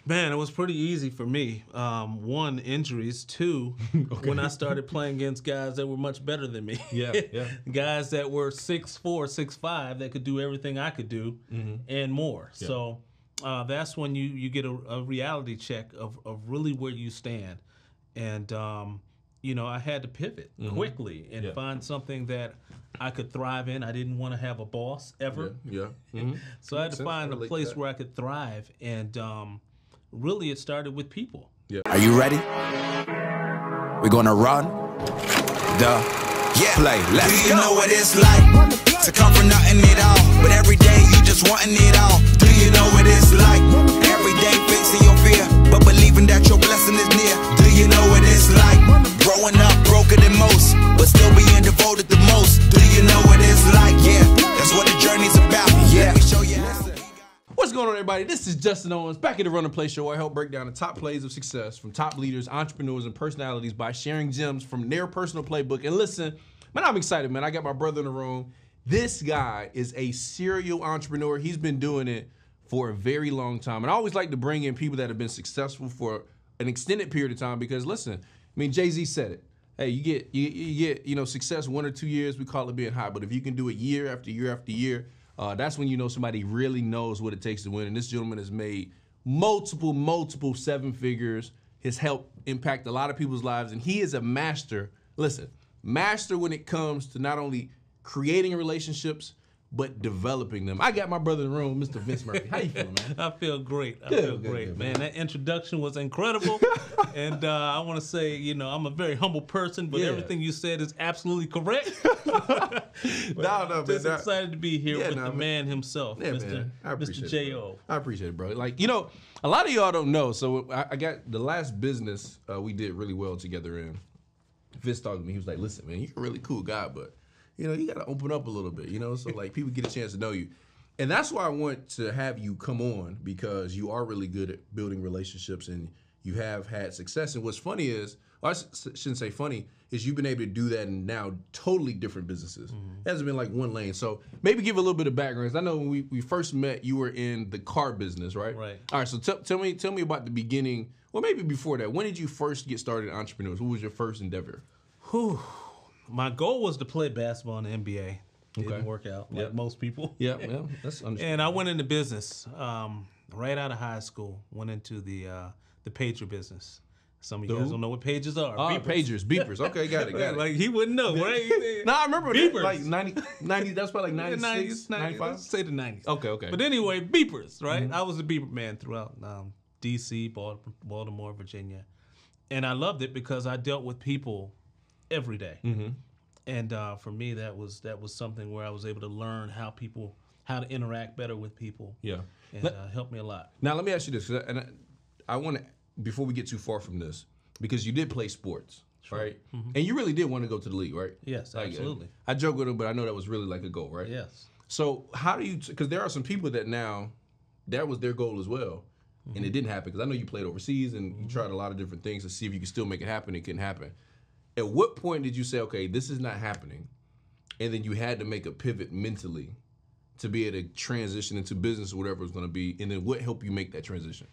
Man, it was pretty easy for me. One, injuries. Two, when I started playing against guys that were much better than me. Yeah. Guys that were 6'4", 6'5", that could do everything I could do and more. Yeah. So that's when you get a reality check of really where you stand. And, I had to pivot quickly and find something that I could thrive in. I didn't want to have a boss ever. So I had to find a place where I could thrive. And really, it started with people. Are you ready? We're gonna run the play. Let's go. Do you know what it's like to come from nothing at all, but every day you just wanting it all? Do you know what it's like? Every day facing your fear, but believing that your blessing is near. Do you know what it's like? Growing up broker than most, but still being devoted the most. Do you know what it's like? Yeah, that's what the journey's about. Yeah. Let me show you. What's going on, everybody? This is Justin Owens, back at the Run the Play show, where I help break down the top plays of success from top leaders, entrepreneurs, and personalities by sharing gems from their personal playbook. And listen, man, I'm excited, man. I got my brother in the room. This guy is a serial entrepreneur. He's been doing it for a very long time. And I always like to bring in people that have been successful for an extended period of time because, listen, I mean, Jay-Z said it. Hey, you get success 1 or 2 years, we call it being hot. But if you can do it year after year after year, that's when you know somebody really knows what it takes to win. And this gentleman has made multiple 7 figures. Has helped impact a lot of people's lives. And he is a master, master when it comes to not only creating relationships, but developing them. I got my brother in the room, Mr. Vince Murphy. How you feeling, man? I feel great. I feel great, man. That introduction was incredible. And I want to say, I'm a very humble person, but everything you said is absolutely correct. Just excited to be here with the man himself, Mr. J.O. I appreciate it, bro. Like, a lot of y'all don't know. So I got the last business we did really well together in. Vince talked to me. He was like, listen, man, you're a really cool guy, but you got to open up a little bit, so like people get a chance to know you. And that's why I want to have you come on, because you are really good at building relationships and you have had success. And what's funny is, or I shouldn't say funny, is you've been able to do that in now totally different businesses. It hasn't been like one lane. So maybe give a little bit of background. I know when we first met, you were in the car business, right? Right. All right, so tell me about the beginning, well, maybe before that. When did you first get started in entrepreneurs? What was your first endeavor? My goal was to play basketball in the NBA. Didn't work out like most people. Yeah, that's understandable. And I went into business right out of high school. Went into the pager business. Some of you guys don't know what pages are. Beepers. Okay, got it. Like he wouldn't know, right? No, I remember beepers. Like 90, that's probably like 96, 95? Let's say the 90s. Okay. But anyway, beepers, right? I was a beeper man throughout D.C., Baltimore, Virginia. And I loved it because I dealt with people every day. And for me, that was something where I was able to learn how to interact better with people. Yeah, and helped me a lot. Now let me ask you this, and I want to, before we get too far from this, because you did play sports, right? And you really did want to go to the league, right? Yes, absolutely. I joke with him, but I know that was really like a goal, right? Yes. So how do you? Because there are some people that now that was their goal as well, and it didn't happen. Because I know you played overseas and you tried a lot of different things to see if you could still make it happen. It couldn't happen. At what point did you say, okay, this is not happening, and then you had to make a pivot mentally to be able to transition into business or whatever it's going to be, and then what helped you make that transition?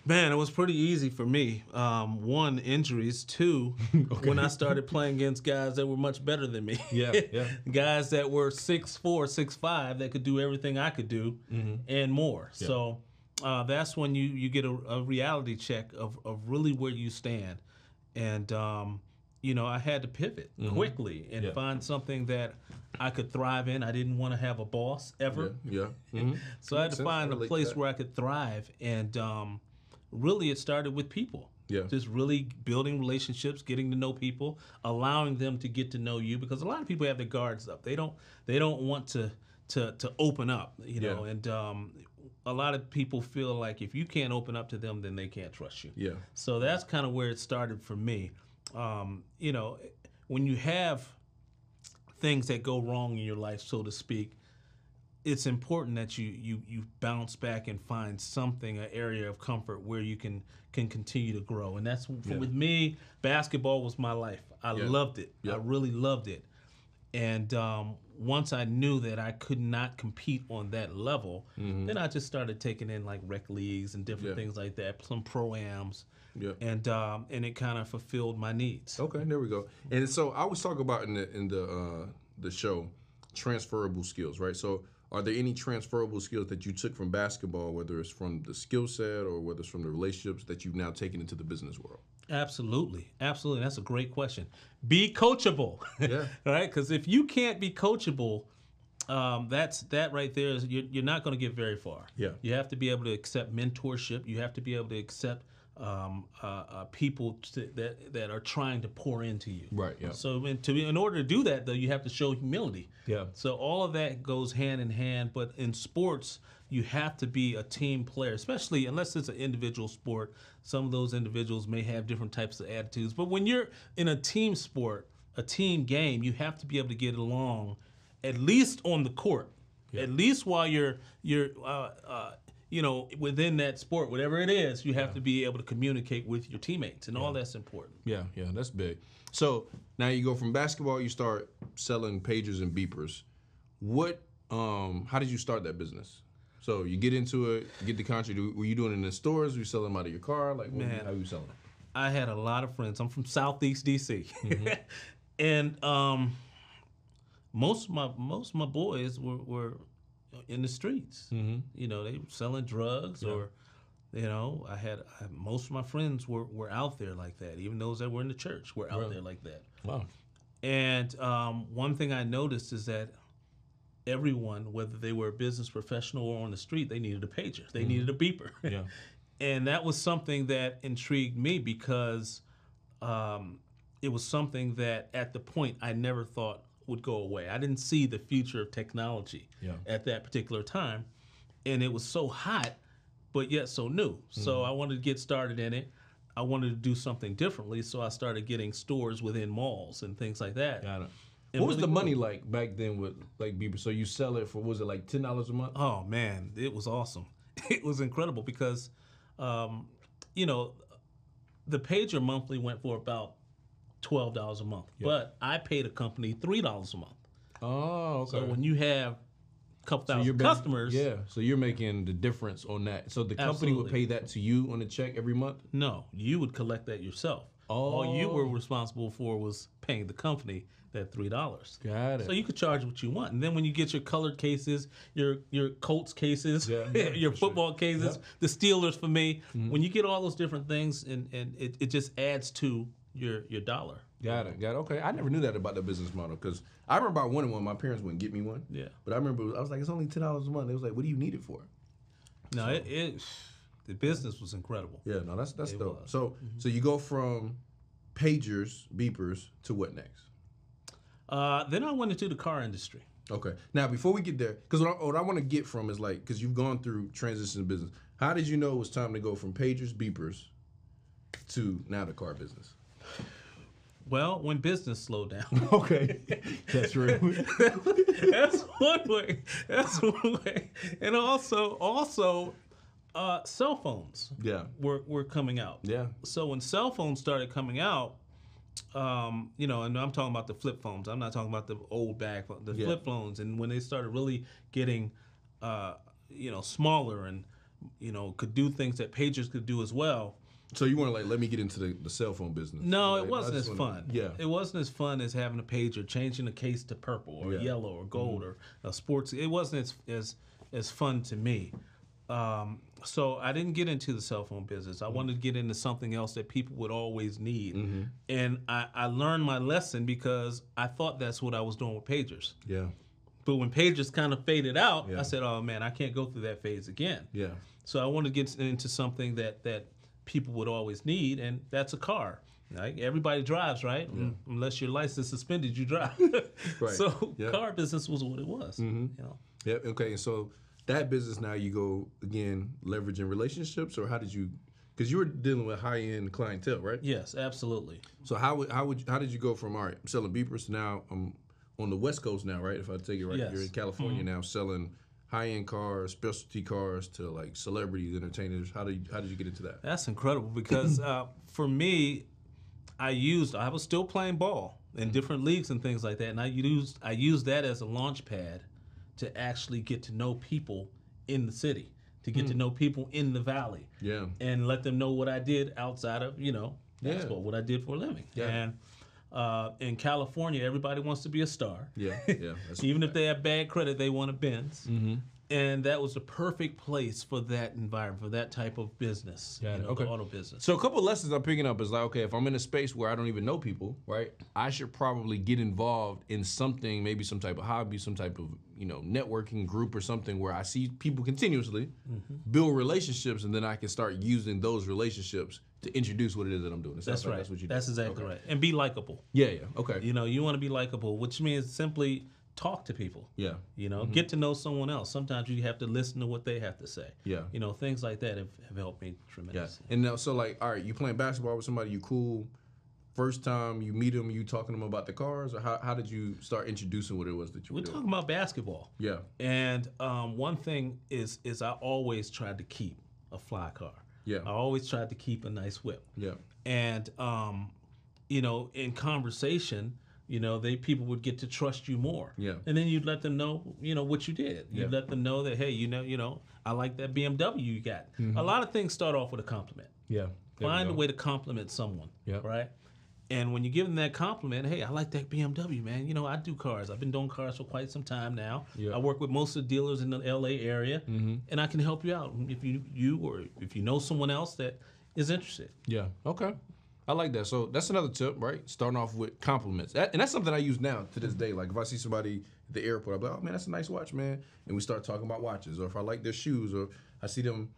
Man, it was pretty easy for me. One, injuries. Two, when I started playing against guys that were much better than me. Guys that were 6'4", 6'5", that could do everything I could do and more. So that's when you get a reality check of really where you stand. And I had to pivot quickly and find something that I could thrive in. I didn't want to have a boss ever. So I had to find a place where I could thrive. And really, it started with people. Just really building relationships, getting to know people, allowing them to get to know you. Because a lot of people have their guards up. They don't want to open up, and a lot of people feel like if you can't open up to them, then they can't trust you. So that's kind of where it started for me. When you have things that go wrong in your life, so to speak, it's important that you bounce back and find something, an area of comfort where you can continue to grow. And that's with me, basketball was my life. I loved it. I really loved it. And once I knew that I could not compete on that level, then I just started taking in like rec leagues and different things like that, some pro-ams. Yeah. And it kind of fulfilled my needs. Okay, there we go. And so I always talk about in the show transferable skills, right? So are there any transferable skills that you took from basketball, whether it's from the skill set or whether it's from the relationships that you've now taken into the business world? Absolutely. Absolutely. That's a great question. Be coachable. Yeah. Right? Because if you can't be coachable, that right there is you're not going to get very far. Yeah. You have to be able to accept mentorship. You have to be able to accept people that are trying to pour into you. Right. Yeah. So in order to do that, though, you have to show humility. Yeah. So all of that goes hand in hand. But in sports, you have to be a team player, especially unless it's an individual sport. Some of those individuals may have different types of attitudes. But when you're in a team sport, a team game, you have to be able to get along, at least on the court, at least while you're within that sport, whatever it is, you have to be able to communicate with your teammates, and all that's important. Yeah, that's big. So now you go from basketball, you start selling pagers and beepers. How did you start that business? So you get into it, you get the contract. Were you doing it in the stores? Were you selling them out of your car? Like, how were you selling them? I had a lot of friends. I'm from Southeast DC, and most of my boys were in the streets. You know, they were selling drugs, or I had most of my friends were out there like that. Even those that were in the church were out there like that. Wow. And one thing I noticed is that everyone, whether they were a business professional or on the street, they needed a pager. They needed a beeper. Yeah. And that was something that intrigued me because it was something that at the point I never thought would go away. I didn't see the future of technology at that particular time. And it was so hot, but yet so new. So I wanted to get started in it. I wanted to do something differently, so I started getting stores within malls and things like that. Got it. What was the money like back then with like beepers? So you sell it for, was it like $10 a month? Oh man, it was awesome. It was incredible because, the pager monthly went for about $12 a month, but I paid a company $3 a month. Oh, okay. So when you have a couple thousand customers, so you're making the difference on that. So the company would pay that to you on a check every month? No, you would collect that yourself. All you were responsible for was paying the company that $3. Got it. So you could charge what you want, and then when you get your colored cases, your Colts cases, your football cases, the Steelers for me, when you get all those different things, and it just adds to your dollar. Got it. Okay, I never knew that about the business model because I remember I wanted one. My parents wouldn't get me one. Yeah. But I remember I was like, it's only $10 a month. They was like, what do you need it for? No, the business was incredible. Yeah, no, that's dope. So you go from pagers, beepers to what next? Then I went into the car industry. Okay. Now, before we get there, because what I want to get from is like, because you've gone through transition in business, how did you know it was time to go from pagers, beepers to now the car business? Well, when business slowed down. Okay. That's real. That's one way. That's one way. And also cell phones were coming out. Yeah. So when cell phones started coming out, and I'm talking about the flip phones. I'm not talking about the old bag phones, the flip phones. And when they started really getting, smaller and, could do things that pagers could do as well. So you want to let me get into the cell phone business? No, it wasn't as fun. Yeah. It wasn't as fun as having a pager, changing the case to purple or yellow or gold or sports. It wasn't as fun to me. So I didn't get into the cell phone business. I wanted to get into something else that people would always need. And I learned my lesson because I thought that's what I was doing with pagers. Yeah. But when pagers kind of faded out, I said, oh man, I can't go through that phase again. Yeah. So I wanted to get into something that people would always need, and that's a car. Like everybody drives, right? Yeah. Unless your license suspended, you drive. Right. So car business was what it was. Yeah. Okay. And so that business now you go again leveraging relationships, or how did you? Because you were dealing with high end clientele, right? Yes, absolutely. So how did you go from all right, I'm selling beepers to now I'm on the West Coast now, right? If I take it right, you're in California now selling high-end cars, specialty cars to like celebrities, entertainers. How did you get into that? That's incredible because for me, I was still playing ball. in different leagues and things like that. And I used that as a launch pad to actually get to know people in the city, to get to know people in the valley, and let them know what I did outside of basketball, what I did for a living. And in California, everybody wants to be a star. Even if they have bad credit, they want a Benz. And that was the perfect place for that environment, for that type of business, the auto business. So a couple of lessons I'm picking up is like, okay, if I'm in a space where I don't even know people, right, I should probably get involved in something, maybe some type of hobby, some type of networking group or something where I see people continuously build relationships, and then I can start using those relationships to introduce what it is that I'm doing. That's right. That's what you do. That's exactly right. And be likable. Okay. You want to be likable, which means simply talk to people. Get to know someone else. Sometimes you have to listen to what they have to say. Things like that have helped me tremendously. And now, so like, all right, you playing basketball with somebody, you cool. First time you meet them, you talking to them about the cars, or how did you start introducing what it was that you were doing? We're talking about basketball. And one thing is I always tried to keep a fly car. I always tried to keep a nice whip. And in conversation, people would get to trust you more. And then you'd let them know, what you did. You'd let them know that, hey, I like that BMW you got. A lot of things start off with a compliment. Find a way to compliment someone, right? And when you give them that compliment, hey, I like that BMW, man. I do cars. I've been doing cars for quite some time now. I work with most of the dealers in the LA area, and I can help you out if you know someone else that is interested. Okay. I like that. So that's another tip, right? Starting off with compliments. And that's something I use now to this day. Like if I see somebody at the airport, I'm like, oh man, that's a nice watch, man. And we start talking about watches. Or if I like their shoes, or I see them,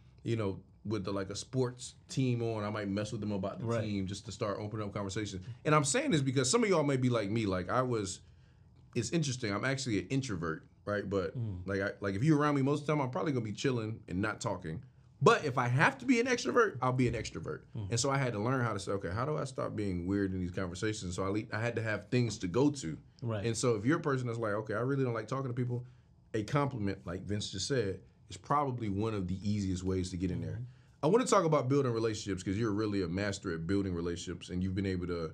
with a sports team on, I might mess with them about the team just to start opening up conversation. And I'm saying this because some of y'all may be like me. Like it's interesting. I'm actually an introvert, right? But like if you're around me most of the time, I'm probably gonna be chilling and not talking. But if I have to be an extrovert, I'll be an extrovert. And so I had to learn how to say, okay, how do I stop being weird in these conversations? So I had to have things to go to. And so if you're a person that's like, okay, I really don't like talking to people, a compliment, like Vince just said, is probably one of the easiest ways to get in there. I want to talk about building relationships because you're really a master at building relationships, and you've been able to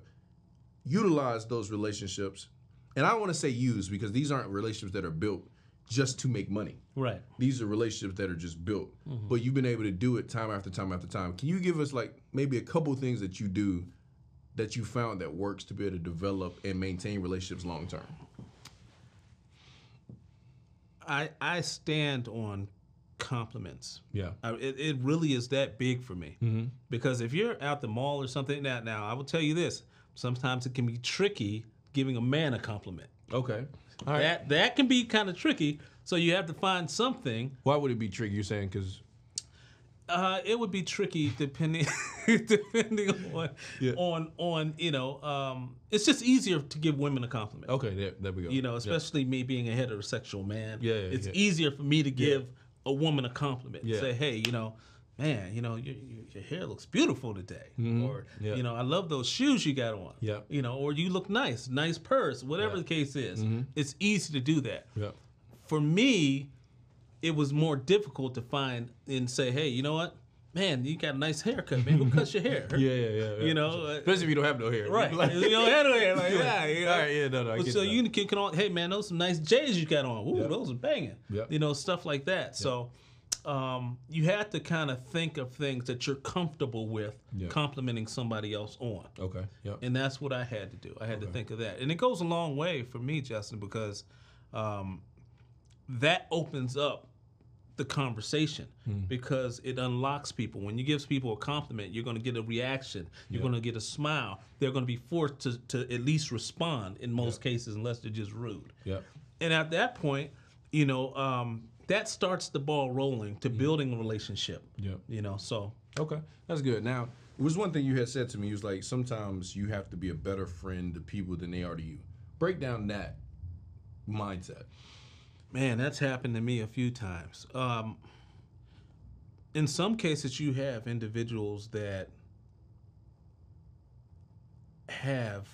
utilize those relationships. And I don't want to say use, because these aren't relationships that are built just to make money. These are relationships that are just built. But you've been able to do it time after time after time. Can you give us like maybe a couple things that you do that you found that works to be able to develop and maintain relationships long term? I stand on compliments. It really is that big for me. Because if you're out the mall or something, now I will tell you this, sometimes it can be tricky giving a man a compliment. Okay. All right. That can be kind of tricky, so you have to find something. Why would it be tricky? You're saying because it would be tricky depending on it's just easier to give women a compliment. Okay, there we go. Especially me being a heterosexual man. It's easier for me to give a woman a compliment. Say, hey, man, your hair looks beautiful today. Or, I love those shoes you got on. Or you look nice purse, whatever the case is. It's easy to do that. For me, it was more difficult to find and say, hey, you know what? Man, you got a nice haircut, man. Who cuts your hair? Especially if you don't have no hair. Right. If you don't have no hair. Like, All right, no, I get so that. you can on, hey, man, those some nice J's you got on. Ooh, those are banging. Stuff like that. So you have to kind of think of things that you're comfortable with complimenting somebody else on. Okay. And that's what I had to do. I had to think of that. And it goes a long way for me, Justin, because that opens up the conversation because it unlocks people. When you give people a compliment, you're going to get a reaction. You're going to get a smile. They're going to be forced to at least respond in most cases, unless they're just rude. And at that point, that starts the ball rolling to building a relationship. So. Okay, that's good. Now, it was one thing you had said to me. You was like, sometimes you have to be a better friend to people than they are to you. Break down that mindset. Man, that's happened to me a few times. In some cases, you have individuals that have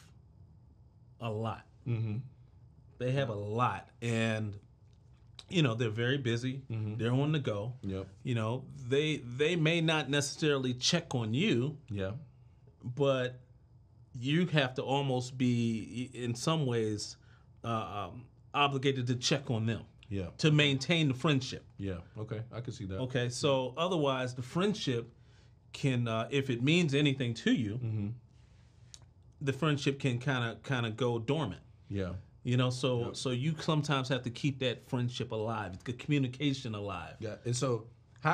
a lot. They have a lot, and they're very busy. They're on the go. They may not necessarily check on you. But you have to almost be, in some ways, obligated to check on them. Yeah. To maintain the friendship. Yeah. Okay. I can see that. Okay. So otherwise, the friendship can, if it means anything to you, the friendship can kind of go dormant. Yeah. You know, so you sometimes have to keep that friendship alive, the communication alive. Yeah. And so,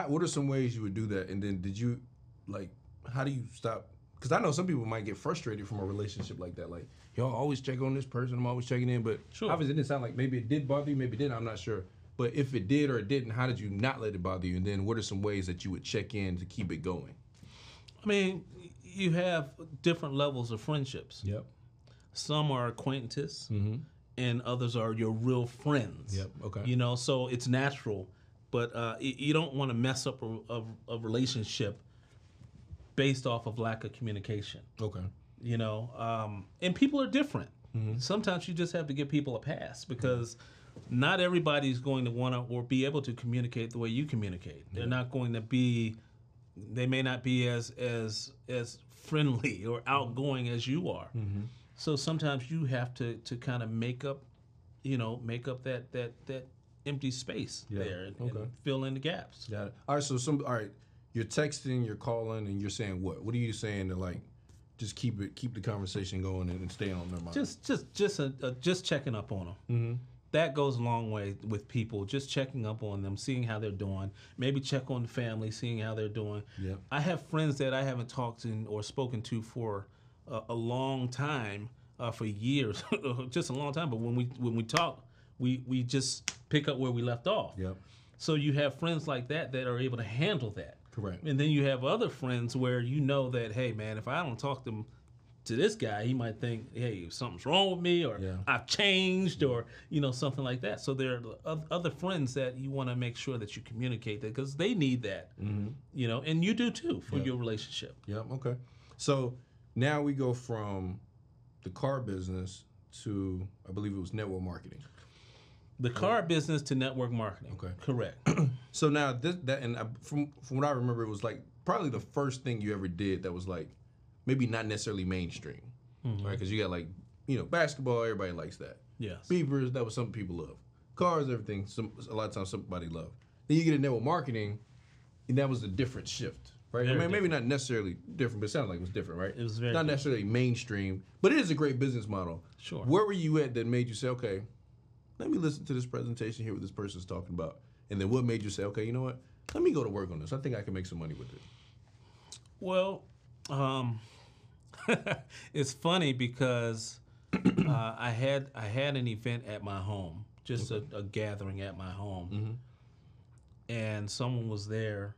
what are some ways you would do that? And then did you, like, how do you stop? Because I know some people might get frustrated from a relationship like that. Like, y'all always check on this person, I'm always checking in. But obviously it didn't sound like maybe it did bother you, maybe it didn't, I'm not sure. But if it did or it didn't, how did you not let it bother you? And then what are some ways that you would check in to keep it going? I mean, you have different levels of friendships. Yep. Some are acquaintances, and others are your real friends. Yep. Okay. You know, so it's natural, but you don't want to mess up a relationship based off of lack of communication. Okay. You know, and people are different. Sometimes you just have to give people a pass because not everybody's going to want to or be able to communicate the way you communicate. They're not going to be. They may not be as friendly or outgoing as you are. So sometimes you have to kind of make up that empty space there and fill in the gaps. Got it. All right. So you're texting, you're calling, and you're saying what? What are you saying to, like, just keep the conversation going and stay on their mind? Just checking up on them. That goes a long way with people. Just checking up on them, seeing how they're doing. Maybe check on the family, seeing how they're doing. Yeah. I have friends that I haven't talked to or spoken to for a long time, for years, just a long time. But when we talk, we just pick up where we left off. Yep. So you have friends like that are able to handle that. Correct. And then you have other friends where you know that, hey, man, if I don't talk to this guy, he might think, hey, something's wrong with me, or I've changed, or something like that. So there are other friends that you want to make sure that you communicate that because they need that, and you do too for your relationship. Yep. Okay. So now we go from the car business to, I believe it was network marketing. The car business to network marketing. Okay. Correct. So now from what I remember, it was like probably the first thing you ever did that was like maybe not necessarily mainstream, right? Because you got like basketball, everybody likes that. Yes. Beavers, that was something people love. Cars, everything, a lot of times somebody love. Then you get into network marketing, and that was a different shift, right? Maybe not necessarily different, but it sounded like it was different, right? It was very not necessarily mainstream, but it is a great business model. Sure. Where were you at that made you say, okay, let me listen to this presentation, hear what this person's talking about, and then what made you say, okay, you know what? Let me go to work on this. I think I can make some money with it. Well, it's funny because I had an event at my home, just a gathering at my home, and someone was there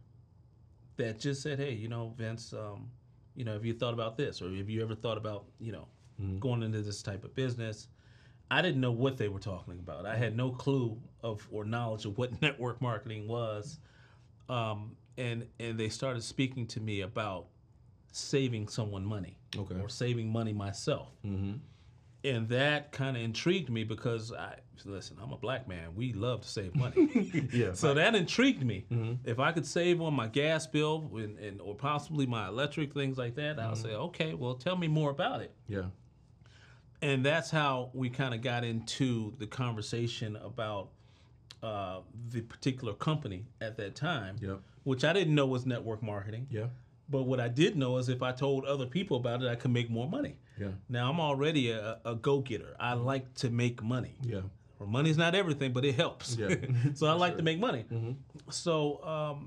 that just said, "Hey, Vince, have you thought about this, or have you ever thought about going into this type of business?" I didn't know what they were talking about. I had no clue or knowledge of what network marketing was, and they started speaking to me about saving someone money, or saving money myself. And that kind of intrigued me because I'm a black man. We love to save money. So that intrigued me. If I could save on my gas bill or possibly my electric, things like that, I'll say, okay, well, tell me more about it. Yeah. And that's how we kind of got into the conversation about the particular company at that time, which I didn't know was network marketing. Yeah. But what I did know is if I told other people about it, I could make more money. Yeah. Now, I'm already a go-getter. I like to make money. Yeah. Well, money's not everything, but it helps. Yeah. So I like to make money. So,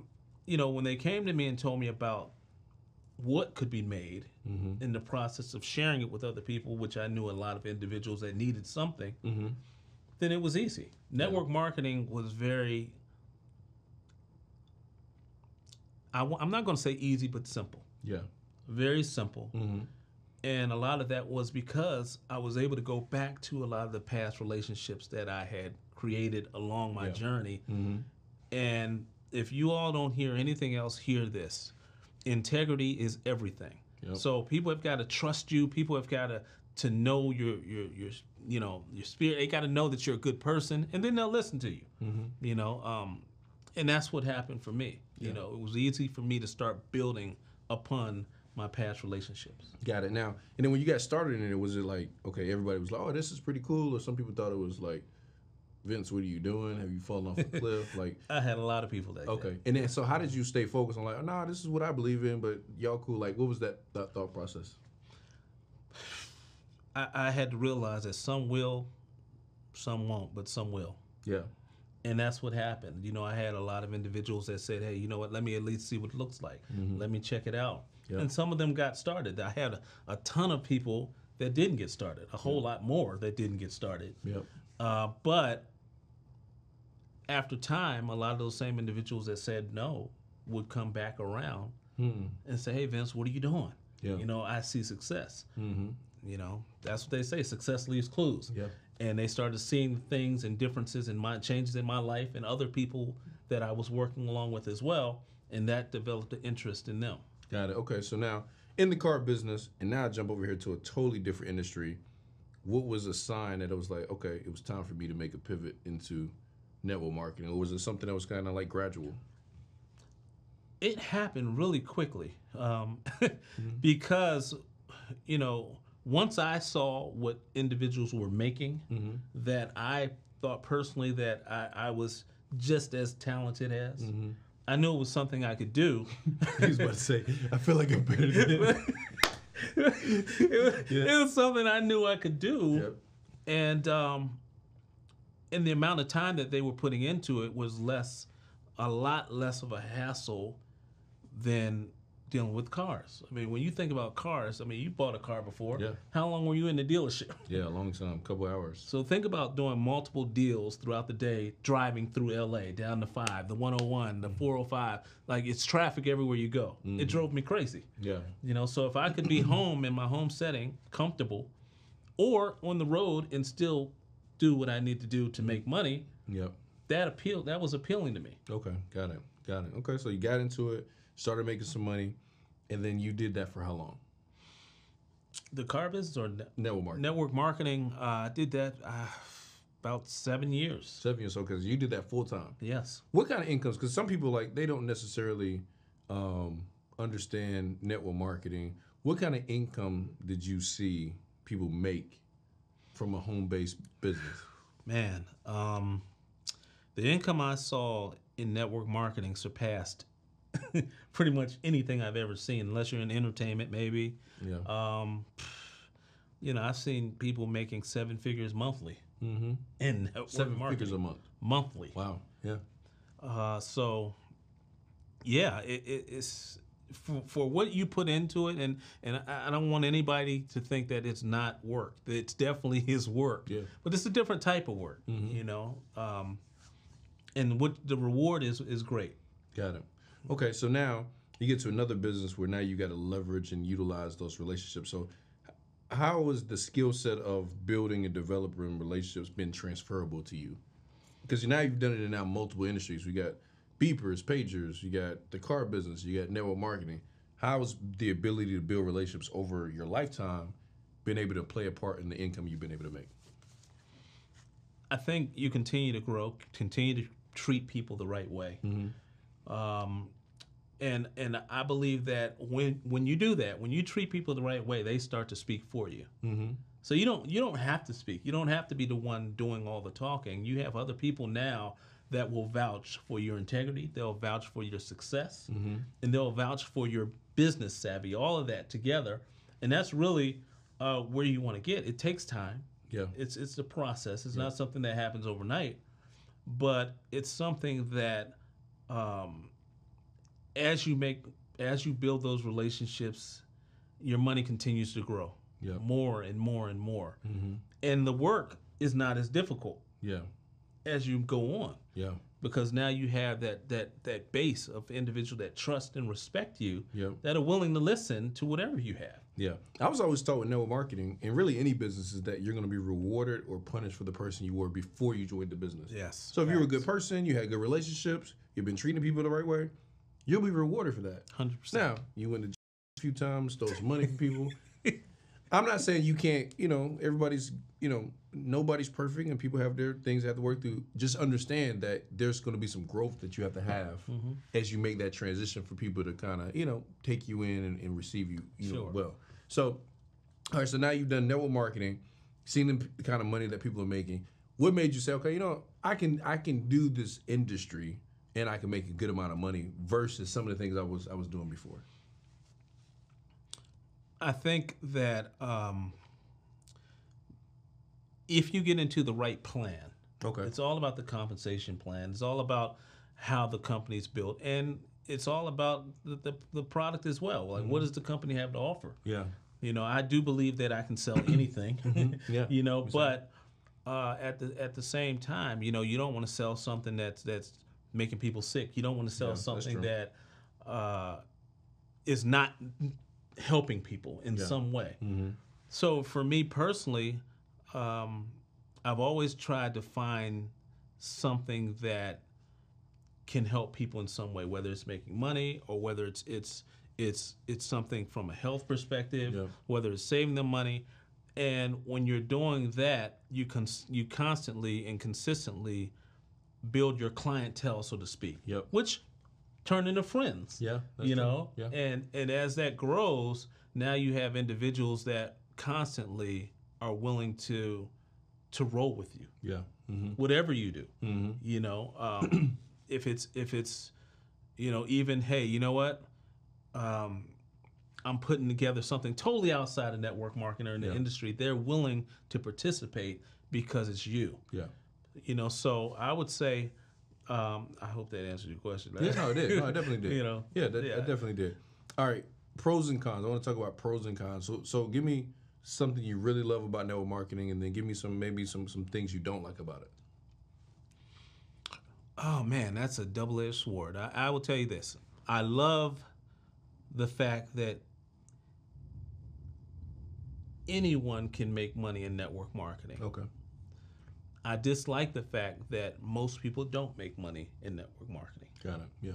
when they came to me and told me about what could be made in the process of sharing it with other people, which I knew a lot of individuals that needed something, then it was easy. Network marketing was very... I'm not going to say easy, but simple. Yeah. Very simple. And a lot of that was because I was able to go back to a lot of the past relationships that I had created along my journey. And if you all don't hear anything else, hear this. Integrity is everything. So people have got to trust you. People have got to know your spirit. They got to know that you're a good person, and then they'll listen to you. And that's what happened for me. It was easy for me to start building upon my past relationships. Got it. Now, and then when you got started in it, was it like, okay, everybody was like, oh, this is pretty cool, or some people thought it was like, Vince, what are you doing? Have you fallen off a cliff? Like, I had a lot of people that. Okay, and then so how did you stay focused on like, oh, nah, this is what I believe in, but y'all cool? Like, what was that thought process? I had to realize that some will, some won't, but some will. Yeah. And that's what happened. You know, I had a lot of individuals that said, hey, you know what, let me at least see what it looks like. Let me check it out. Yep. And some of them got started. I had a ton of people that didn't get started, a whole lot more that didn't get started. Yep. But after time, a lot of those same individuals that said no would come back around and say, hey, Vince, what are you doing? Yeah. You know, I see success. You know, that's what they say, success leaves clues. Yeah. And they started seeing things and differences and changes in my life and other people that I was working along with as well, and that developed an interest in them. Got it. Okay, so now in the car business, and now I jump over here to a totally different industry. What was a sign that it was like, okay, it was time for me to make a pivot into network marketing, or was it something that was kind of like gradual? It happened really quickly because, you know, once I saw what individuals were making, that I thought personally that I was just as talented as. I knew it was something I could do. He was about to say, I feel like I'm better than him. It was something I knew I could do. Yep. And the amount of time that they were putting into it was a lot less of a hassle than dealing with cars. I mean, when you think about cars, I mean, you bought a car before. Yeah. How long were you in the dealership? Yeah, a long time, a couple hours. So think about doing multiple deals throughout the day, driving through LA, down the 5, the 101, the 405. Like, it's traffic everywhere you go. It drove me crazy. Yeah. You know, so if I could be home in my home setting, comfortable, or on the road and still do what I need to do to make money, that was appealing to me. Okay, got it. Okay, so you got into it, started making some money, and then you did that for how long? The car business or network marketing? Network marketing, I did that about 7 years. 7 years, okay, so you did that full time? Yes. What kind of incomes? Because some people, like, they don't necessarily understand network marketing. What kind of income did you see people make from a home-based business? Man, the income I saw in network marketing surpassed pretty much anything I've ever seen, unless you're in entertainment, maybe. Yeah. You know, I've seen people making 7 figures monthly in network 7 marketing. Figures a month. Monthly. Wow. Yeah. So, yeah, it's for what you put into it, and I don't want anybody to think that it's not work. It's definitely is work. Yeah. But it's a different type of work, you know. And what the reward is great. Got it. Okay, so now you get to another business where now you got to leverage and utilize those relationships. So how has the skill set of building and developing relationships been transferable to you? Because now you've done it in now multiple industries. We got beepers, pagers, you got the car business, you got network marketing. How has the ability to build relationships over your lifetime been able to play a part in the income you've been able to make? I think you continue to grow, continue to treat people the right way. And I believe that when you do that, when you treat people the right way, they start to speak for you. So you don't have to speak. You don't have to be the one doing all the talking. You have other people now that will vouch for your integrity. They'll vouch for your success, and they'll vouch for your business savvy. All of that together, and that's really where you want to get. It takes time. Yeah, it's a process. It's not something that happens overnight, but it's something that as you build those relationships, your money continues to grow more and more and more. And the work is not as difficult as you go on. Because now you have that base of individuals that trust and respect you, that are willing to listen to whatever you have. Yeah. I was always taught with network marketing, and really any business, is that you're going to be rewarded or punished for the person you were before you joined the business. Yes. So if you were a good person, you had good relationships, you've been treating people the right way, you'll be rewarded for that. 100%. Now, you went to a few times, stole some money from people. I'm not saying you can't, everybody's, nobody's perfect and people have their things they have to work through. Just understand that there's going to be some growth that you have to have as you make that transition for people to kind of, take you in and receive you, well. So, all right, so now you've done network marketing, seen the kind of money that people are making. What made you say, okay, I can do this industry and I can make a good amount of money versus some of the things I was doing before? I think that if you get into the right plan, it's all about the compensation plan. It's all about how the company's built, and it's all about the product as well. Like, what does the company have to offer? Yeah. I do believe that I can sell anything. Yeah. But at the same time, you don't want to sell something that's making people sick. You don't want to sell something that is not helping people in some way. So for me personally, I've always tried to find something that can help people in some way, whether it's making money or whether it's something from a health perspective, whether it's saving them money. And when you're doing that, you constantly and consistently build your clientele, so to speak, which turn into friends. Yeah, and as that grows, now you have individuals that constantly are willing to roll with you. Yeah. Whatever you do. If it's even, hey, you know what? I'm putting together something totally outside of network marketing or in the industry. They're willing to participate because it's you. Yeah. So I would say, I hope that answered your question. Yeah, no, it did. No, it definitely did. It definitely did. All right, pros and cons. I want to talk about pros and cons. So give me something you really love about network marketing, and then give me some things you don't like about it. Oh man, that's a double-edged sword. I will tell you this. I love the fact that anyone can make money in network marketing. Okay. I dislike the fact that most people don't make money in network marketing. Got it. Yeah.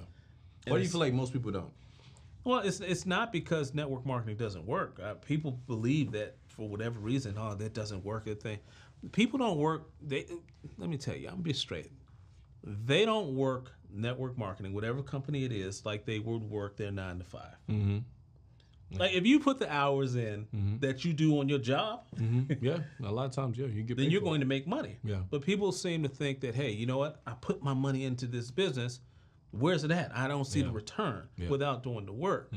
Why do you feel like most people don't? Well, it's not because network marketing doesn't work. People believe that for whatever reason, that doesn't work. People don't work. Let me tell you, I'm gonna be straight. They don't work network marketing, whatever company it is, like they would work their 9 to 5. Like if you put the hours in that you do on your job, yeah, a lot of times, you get. Then you're going to make money. Yeah. But people seem to think that, hey, you know what? I put my money into this business. Where's it at? I don't see the return without doing the work.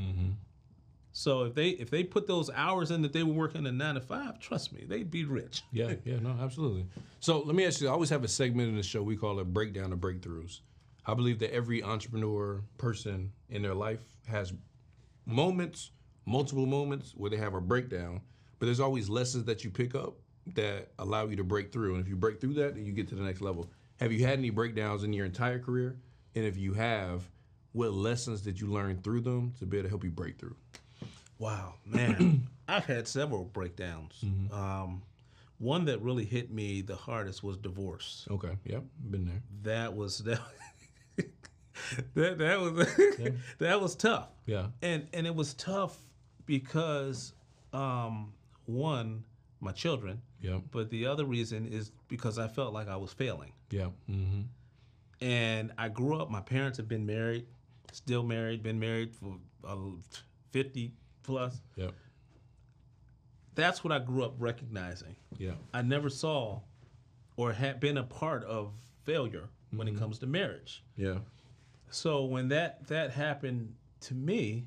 So if they put those hours in that they were working a 9 to 5, trust me, they'd be rich. Yeah, no, absolutely. So let me ask you, I always have a segment in the show we call it Breakdown of Breakthroughs. I believe that every entrepreneur person in their life has moments, multiple moments where they have a breakdown, but there's always lessons that you pick up that allow you to break through. And if you break through that, then you get to the next level. Have you had any breakdowns in your entire career? And if you have, what lessons did you learn through them to be able to help you break through? Wow, man. I've had several breakdowns. One that really hit me the hardest was divorce. Okay, yep, been there. That was that was tough. Yeah. And it was tough because one, my children. Yeah. But the other reason is because I felt like I was failing. Yeah. And I grew up, my parents have been married, still married, been married for 50 plus. Yep. That's what I grew up recognizing. Yeah. I never saw or had been a part of failure when it comes to marriage. Yeah. So when that happened to me,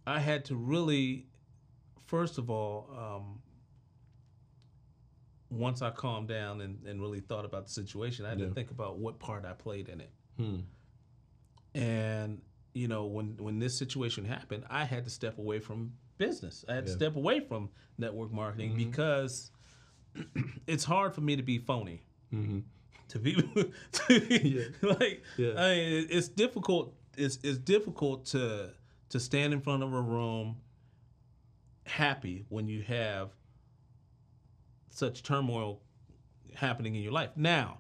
I had to really, first of all, once I calmed down and really thought about the situation, I had to think about what part I played in it. And, when this situation happened, I had to step away from business. I had to step away from network marketing because it's hard for me to be phony. To be like, I mean, it's difficult. It's difficult to stand in front of a room happy when you have such turmoil happening in your life. Now,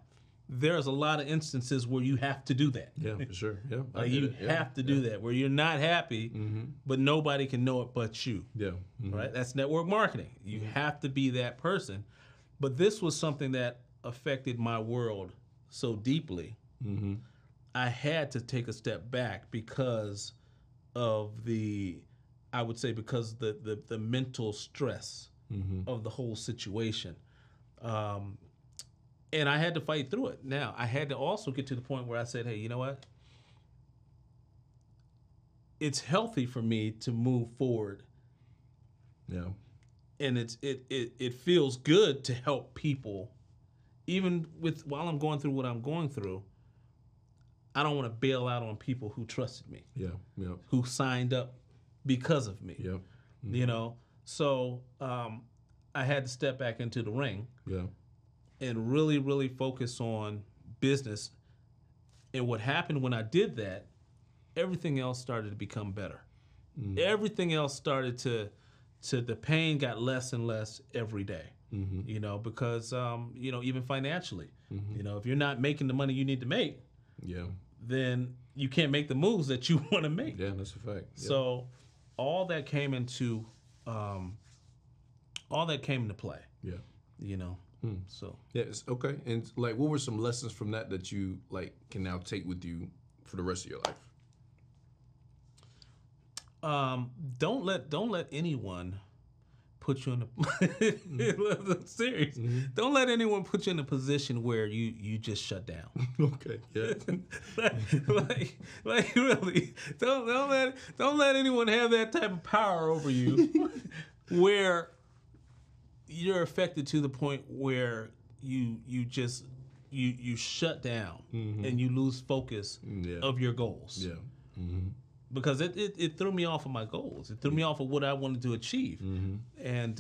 there's a lot of instances where you have to do that. Yeah, for sure. Yeah, like you have to do that, where you're not happy, but nobody can know it but you. Yeah. Right? That's network marketing. You have to be that person. But this was something that affected my world so deeply. I had to take a step back because of I would say because the mental stress of the whole situation. And I had to fight through it. Now, I had to also get to the point where I said, hey, you know what? It's healthy for me to move forward. Yeah. And it feels good to help people. Even while I'm going through what I'm going through, I don't want to bail out on people who trusted me. Yeah. Yeah. Who signed up because of me. Yeah. You know? So I had to step back into the ring. Yeah. And really, really focus on business. And what happened when I did that, everything else started to become better. Everything else started the pain got less and less every day. You know, because, you know, even financially, you know, if you're not making the money you need to make, then you can't make the moves that you want to make. Yeah, that's a fact. So all that came into play. Yeah. You know. So yeah, it's okay. And like, what were some lessons from that you like can now take with you for the rest of your life? Don't let anyone put you in a serious. Don't let anyone put you in a position where you just shut down. Okay. Yeah. like really, don't let anyone have that type of power over you, where you're affected to the point where you shut down and you lose focus of your goals. Yeah. Because it threw me off of my goals. It threw me off of what I wanted to achieve. And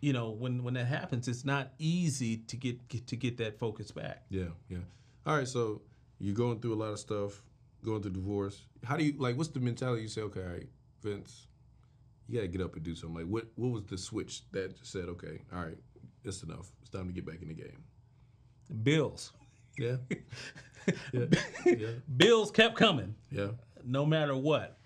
you know, when that happens, it's not easy to get that focus back. Yeah. Yeah. All right. So you're going through a lot of stuff, going through divorce. How do you what's the mentality? You say, okay, all right, Vince, you got to get up and do something. Like, what was the switch that said, okay, all right, it's enough. It's time to get back in the game? Bills. Yeah. Yeah. Bills kept coming. Yeah. No matter what.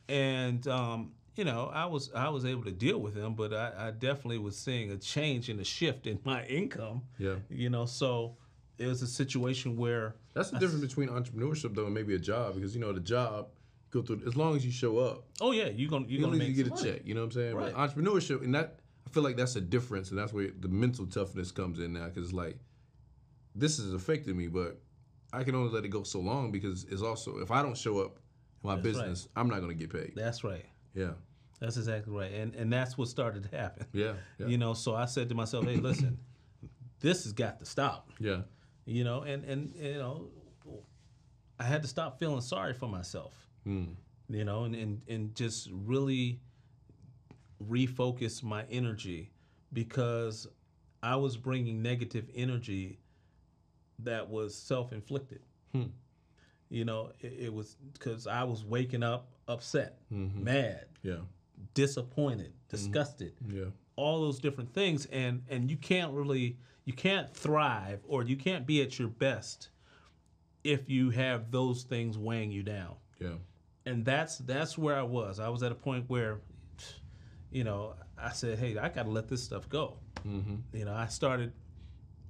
And, you know, I was able to deal with them, but I definitely was seeing a change and a shift in my income. Yeah. You know, so it was a situation where... That's the difference between entrepreneurship, though, and maybe a job. Because, you know, the job... Go through as long as you show up. Oh yeah, you're gonna make get a check. You know what I'm saying? Right. But entrepreneurship, and that I feel like that's a difference, and that's where the mental toughness comes in now. Because like, this has affected me, but I can only let it go so long because it's also if I don't show up in my business, I'm not gonna get paid. That's right. Yeah. That's exactly right, and that's what started to happen. Yeah. You know, so I said to myself, hey, listen, this has got to stop. Yeah. You know, and you know, I had to stop feeling sorry for myself. You know, and just really refocus my energy because I was bringing negative energy that was self-inflicted. You know, it was because I was waking up upset, mad, disappointed, disgusted, all those different things. And you can't thrive or you can't be at your best if you have those things weighing you down. Yeah. And that's where I was. I was at a point where, you know, I said, hey, I got to let this stuff go. You know, I started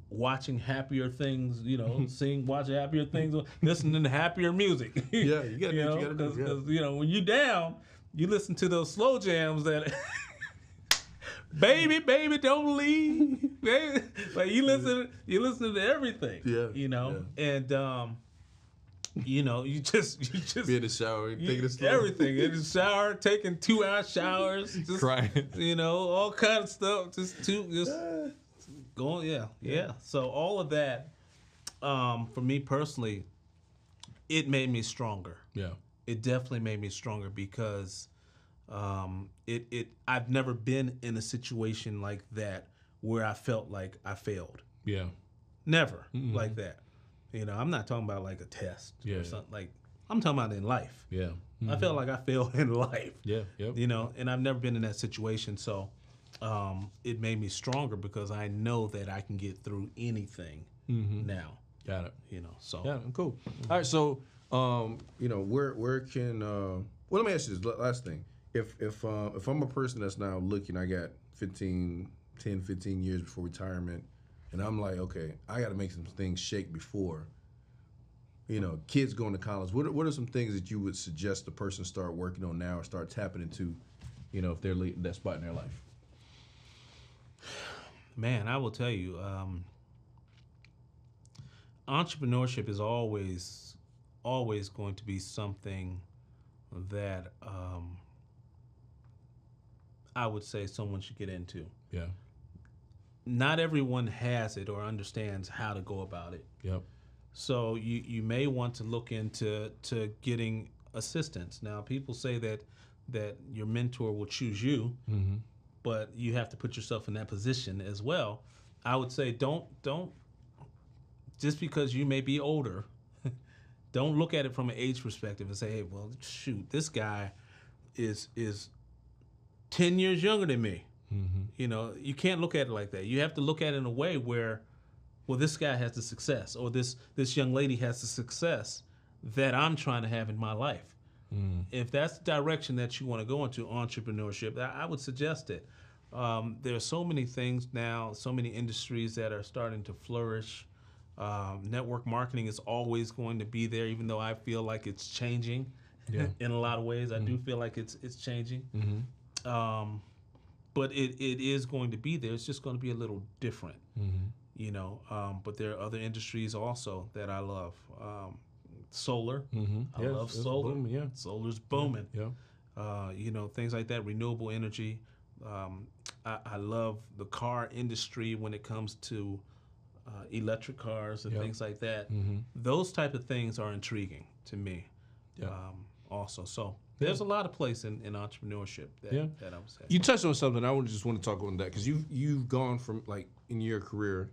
watching happier things, you know, watching happier things, listening to happier music. Yeah, you got to do. Because, you know, when you're down, you listen to those slow jams that, baby, don't leave. Baby. Like you listen to everything. Yeah. You know, and you know, you just be in the shower, taking a slow. Everything in the shower, taking 2-hour showers, just crying, you know, all kind of stuff, just going, yeah. So all of that, for me personally, it made me stronger. Yeah, it definitely made me stronger because I've never been in a situation like that where I felt like I failed. Yeah, never like that. You know, I'm not talking about like a test or something. Like, I'm talking about in life. Yeah. I felt like I failed in life. Yeah. Yep. You know, and I've never been in that situation. So it made me stronger because I know that I can get through anything now. Got it. You know, so yeah, cool. All right, so you know, where can well, let me ask you this last thing. If I'm a person that's now looking, I got 10, 15 years before retirement, and I'm like, okay, I got to make some things shake before, you know, kids going to college. What are some things that you would suggest the person start working on now or start tapping into, you know, if they're that spot in their life? Man, I will tell you, entrepreneurship is always going to be something that I would say someone should get into. Yeah. Not everyone has it or understands how to go about it. Yep. So you may want to look into getting assistance. Now, people say that your mentor will choose you, but you have to put yourself in that position as well. I would say don't just because you may be older, don't look at it from an age perspective and say, hey, well, shoot, this guy is 10 years younger than me. You know, you can't look at it like that. You have to look at it in a way where, well, this guy has the success, or this young lady has the success that I'm trying to have in my life. If that's the direction that you want to go into entrepreneurship, I would suggest it. There are so many things now, so many industries that are starting to flourish. Network marketing is always going to be there, even though I feel like it's changing in a lot of ways. I do feel like it's changing. But it is going to be there. It's just going to be a little different, you know. But there are other industries also that I love. Solar, I love solar. Booming, Solar's booming. Yeah. You know, things like that, renewable energy. I love the car industry when it comes to electric cars and things like that. Those type of things are intriguing to me. Also, so there's a lot of place in entrepreneurship that I would say. You touched on something. I just want to talk on that because you've gone from, like, in your career,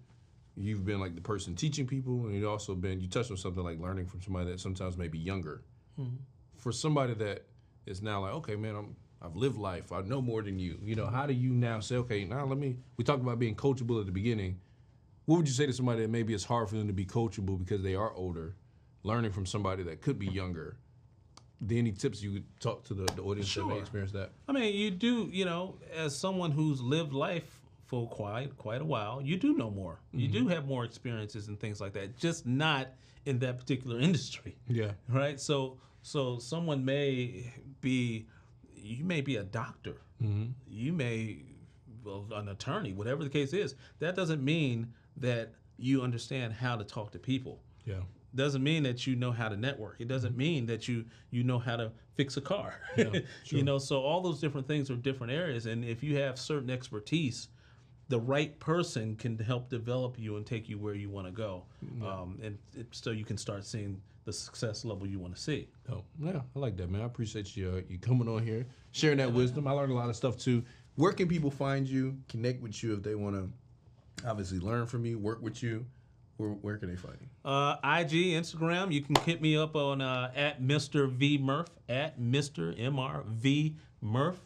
you've been like the person teaching people, and you touched on something like learning from somebody that sometimes may be younger. For somebody that is now like, okay, man, I've lived life, I know more than you. You know, how do you now say, okay, now we talked about being coachable at the beginning. What would you say to somebody that maybe it's hard for them to be coachable because they are older, learning from somebody that could be younger? Any tips you would talk to the audience that may experience that? I mean, you do, you know, as someone who's lived life for quite a while, you do know more. You do have more experiences and things like that, just not in that particular industry. Yeah. Right? So someone may be, you may be a doctor. You may, well, an attorney, whatever the case is. That doesn't mean that you understand how to talk to people. Yeah. Doesn't mean that you know how to network. It doesn't mean that you know how to fix a car. You know, so all those different things are different areas. And if you have certain expertise, the right person can help develop you and take you where you want to go. So you can start seeing the success level you want to see. Oh, yeah, I like that, man. I appreciate you coming on here, sharing that wisdom. I learned a lot of stuff too. Where can people find you, connect with you if they want to obviously learn from you, work with you? Where can they find you? IG, Instagram. You can hit me up on at Mr. V Murph, at Mr. MRV Murph.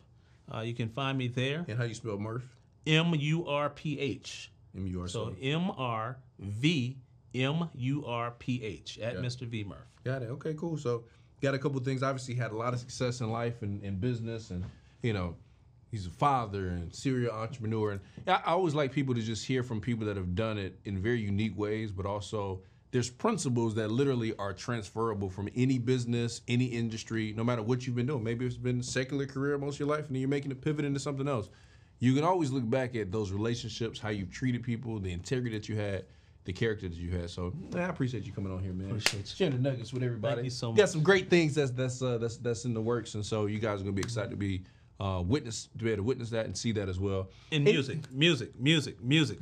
You can find me there. And how you spell Murph? MURPH. MUR. So MRV MURPH at Mr. V Murph. Got it. Okay, cool. So got a couple things. Obviously had a lot of success in life and in business, and you know, he's a father and serial entrepreneur. And I always like people to just hear from people that have done it in very unique ways, but also there's principles that literally are transferable from any business, any industry, no matter what you've been doing. Maybe it's been a secular career most of your life and then you're making a pivot into something else. You can always look back at those relationships, how you've treated people, the integrity that you had, the character that you had. So I appreciate you coming on here, man. Appreciate you. Sharing the nuggets with everybody. Thank you so much. Got some great things that's in the works, and so you guys are gonna be excited to be to be able to witness that and see that as well. And music.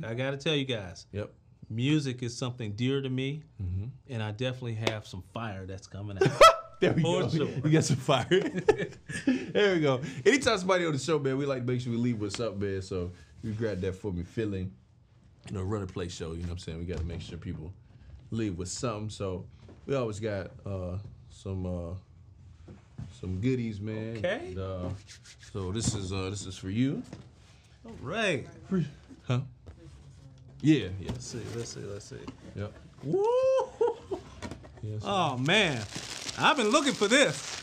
I got to tell you guys. Yep. Music is something dear to me, and I definitely have some fire that's coming out. There we go. Sure. We got some fire. There we go. Anytime somebody on the show, man, we like to make sure we leave what's up, man. So you grab that for me, feeling. You know, run a play show. You know what I'm saying? We got to make sure people leave with something. So we always got some goodies, man. Okay. And, so this is for you. All right. Huh? Yeah. Let's see. Yep. Woo! Yes, oh man, I've been looking for this.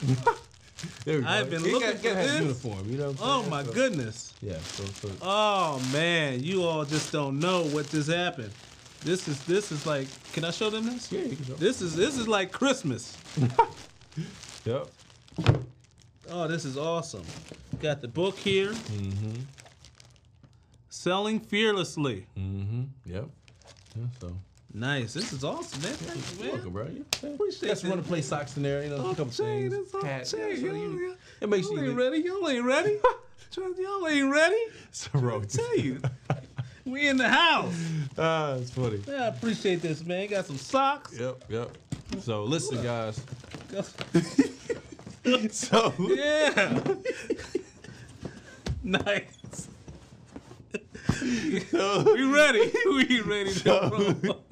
There we go. I've been looking for this. Uniform, you know what I'm saying? Oh my goodness. Yeah. So. Oh man, you all just don't know what just happened. This is like. Can I show them this? Yeah, you can show. This is like Christmas. Yep. Oh, this is awesome. Got the book here. Mm-hmm. Selling Fearlessly. Mm-hmm. Yep. Yeah, so. Nice. This is awesome, man. Thank you, man. Welcome, bro. Yeah. Appreciate Got some Run to Play socks in there, you know, a couple things. Hat. It makes Y'all you ain't ready. Y'all ain't ready. Y'all ain't ready. So wrong. I tell you. We in the house. It's funny. Yeah, I appreciate this, man. Got some socks. Yep. So listen, guys. So yeah. Nice. We ready. We ready to roll.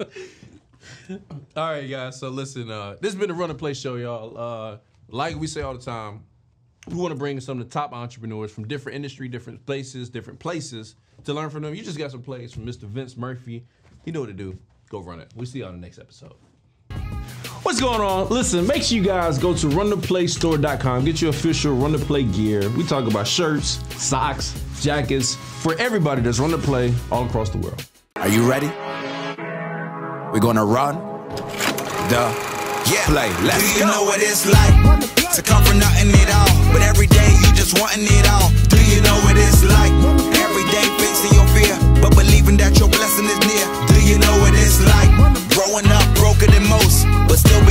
All right, guys. So listen, this has been the Run and Play show, y'all. Like we say all the time, we want to bring some of the top entrepreneurs from different industry, different places to learn from them. You just got some plays from Mr. Vince Murphy. You know what to do. Go run it. We'll see you on the next episode. What's going on? Listen, make sure you guys go to runtheplaystore.com. Get your official Run to Play gear. We talk about shirts, socks, jackets for everybody that's Run to Play all across the world. Are you ready? We're gonna run the play. Let's go. Do you know what it's like to come from nothing at all, but every day you just wanting it all? Do you know what it's like? Every day facing your fear, but believing that your blessing is near. Do you know what it's like? Growing up broken than most, but still